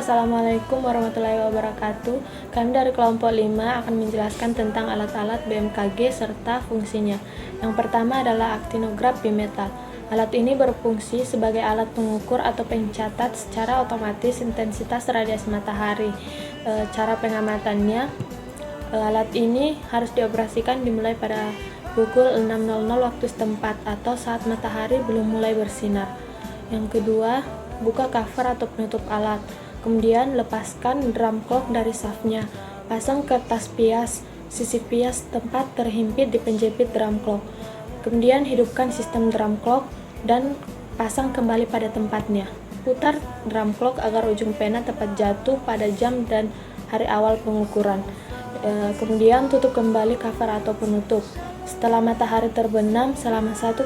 Assalamualaikum warahmatullahi wabarakatuh. Kami dari kelompok 5 akan menjelaskan tentang alat-alat BMKG serta fungsinya. Yang pertama adalah aktinograf bimetal. Alat ini berfungsi sebagai alat pengukur atau pencatat secara otomatis intensitas radiasi matahari. Cara pengamatannya, alat ini harus dioperasikan dimulai pada pukul 6.00 waktu setempat atau saat matahari belum mulai bersinar. Yang kedua, buka cover atau penutup alat. Kemudian lepaskan drum clock dari shaftnya. Pasang kertas pias, sisi pias tempat terhimpit di penjepit drum clock. Kemudian hidupkan sistem drum clock dan pasang kembali pada tempatnya. Putar drum clock agar ujung pena tepat jatuh pada jam dan hari awal pengukuran. Kemudian tutup kembali cover atau penutup. Setelah matahari terbenam selama 1,5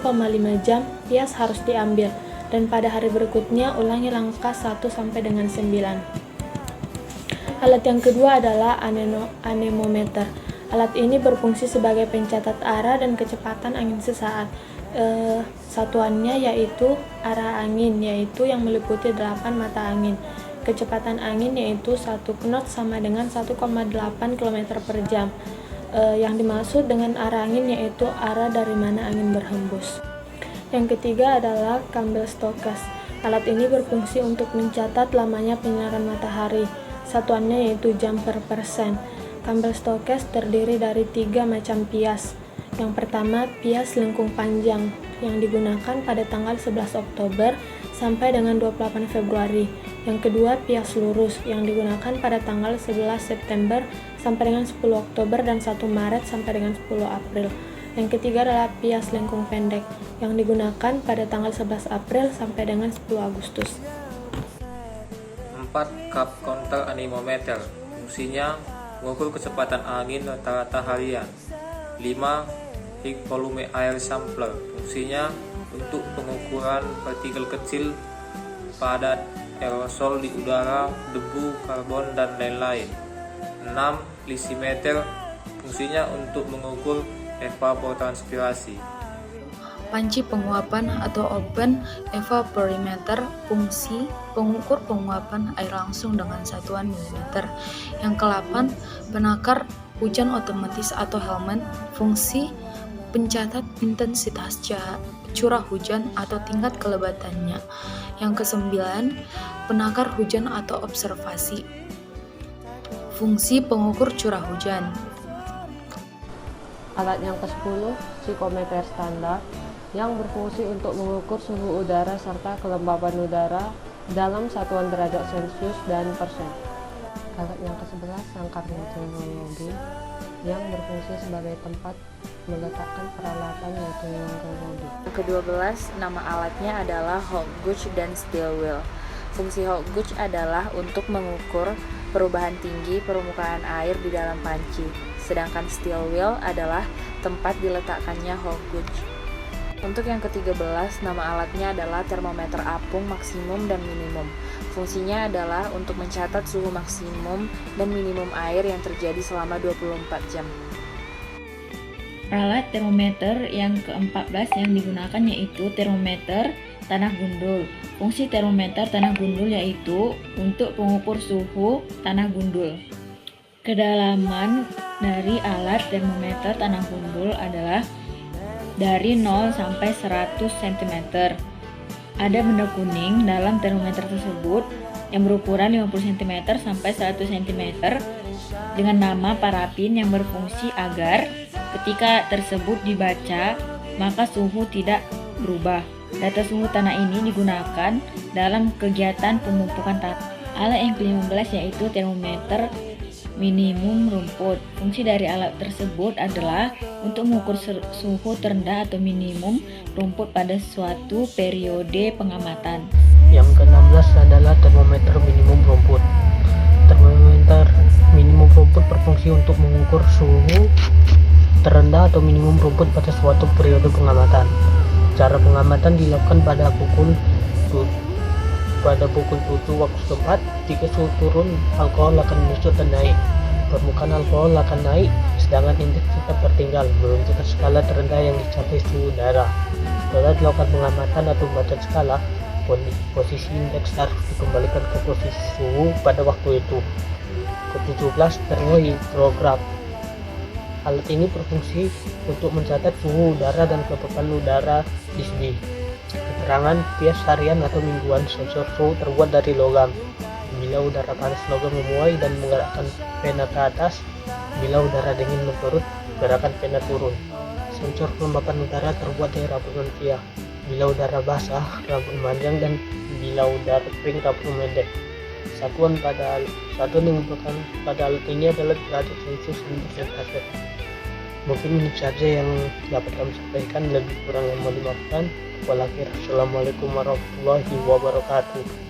jam, pias harus diambil. Dan pada hari berikutnya ulangi langkah 1 sampai dengan 9. Alat yang kedua adalah anemometer. Alat ini berfungsi sebagai pencatat arah dan kecepatan angin sesaat. Satuannya yaitu arah angin, yaitu yang meliputi 8 mata angin. Kecepatan angin yaitu 1 knot sama dengan 1,8 km per jam. Yang dimaksud dengan arah angin yaitu arah dari mana angin berhembus. Yang ketiga adalah kabel stokas. Alat ini berfungsi untuk mencatat lamanya penyinaran matahari. Satuannya yaitu jam per persen. Kabel stokas terdiri dari 3 macam pias. Yang pertama, pias lengkung panjang yang digunakan pada tanggal 11 Oktober sampai dengan 28 Februari. Yang kedua, pias lurus yang digunakan pada tanggal 11 September sampai dengan 10 Oktober dan 1 Maret sampai dengan 10 April. Yang ketiga adalah pias lengkung pendek yang digunakan pada tanggal 11 April sampai dengan 10 Agustus. 4. Cup counter anemometer. Fungsinya mengukur kecepatan angin rata-rata harian. 5. Higg volume air sampler. Fungsinya untuk pengukuran partikel kecil, padat, aerosol di udara, debu, karbon, dan lain-lain. 6. Lysimeter. Fungsinya untuk mengukur evapotranspirasi. Panci penguapan atau open evaporimeter, fungsi pengukur penguapan air langsung dengan satuan milimeter. Yang ke-8, penakar hujan otomatis atau helmet, fungsi pencatat intensitas curah hujan atau tingkat kelebatannya. Yang ke-9, penakar hujan atau observasi, fungsi pengukur curah hujan. Alat yang ke-10, psikometer standar, yang berfungsi untuk mengukur suhu udara serta kelembaban udara dalam satuan derajat Celcius dan persen. Alat yang ke-11, sangkar meteorologi, yang berfungsi sebagai tempat meletakkan peralatan meteorologi. Yang ke-12, nama alatnya adalah Hawk Gauge dan Steel Wheel. Fungsi Hawk Gauge adalah untuk mengukur perubahan tinggi permukaan air di dalam panci. Sedangkan steel wheel adalah tempat diletakkannya Hawk Gauge. Untuk yang ke-13, nama alatnya adalah termometer apung maksimum dan minimum. Fungsinya adalah untuk mencatat suhu maksimum dan minimum air yang terjadi selama 24 jam. Alat termometer yang ke-14 yang digunakan yaitu termometer tanah gundul. Fungsi termometer tanah gundul yaitu untuk pengukur suhu tanah gundul. Kedalaman dari alat termometer tanah gundul adalah dari 0 sampai 100 cm. Ada benda kuning dalam termometer tersebut yang berukuran 50 cm sampai 100 cm dengan nama parafin yang berfungsi agar ketika tersebut dibaca maka suhu tidak berubah. Data suhu tanah ini digunakan dalam kegiatan pemupukan tanah. Alat yang ke-15 yaitu termometer minimum rumput. Fungsi dari alat tersebut adalah untuk mengukur suhu terendah atau minimum rumput pada suatu periode pengamatan. Yang ke-16 adalah termometer minimum rumput. Termometer minimum rumput berfungsi untuk mengukur suhu terendah atau minimum rumput pada suatu periode pengamatan. Cara pengamatan dilakukan pada pukul 7 waktu setempat. Jika suhu turun, alkohol akan menyusut dan naik. Permukaan alkohol akan naik, sedangkan indeks tetap tertinggal, menunjukkan skala terendah yang dicapai suhu udara. Setelah dilakukan pengamatan atau pembacaan skala, Posisi indeks harus dikembalikan ke posisi suhu pada waktu itu. Ke-17, termohidrograf. Alat ini berfungsi untuk mencatat suhu udara dan kelembapan udara di keterangan bias harian atau mingguan. Sensor suhu terbuat dari logam. Bila udara panas, logam memuai dan menggerakkan pena ke atas. Bila udara dingin menurun, gerakan pena turun. Sensor kelembapan udara terbuat dari rambut manusia. Bila udara basah, rambut panjang, dan bila udara kering, rambut pendek. Satuan yang digunakan pada alat ini adalah derajat Celcius dan persentase. Mungkin ini saja yang dapat kami sampaikan, lebih kurang yang mohon dimaafkan. Assalamualaikum warahmatullahi wabarakatuh.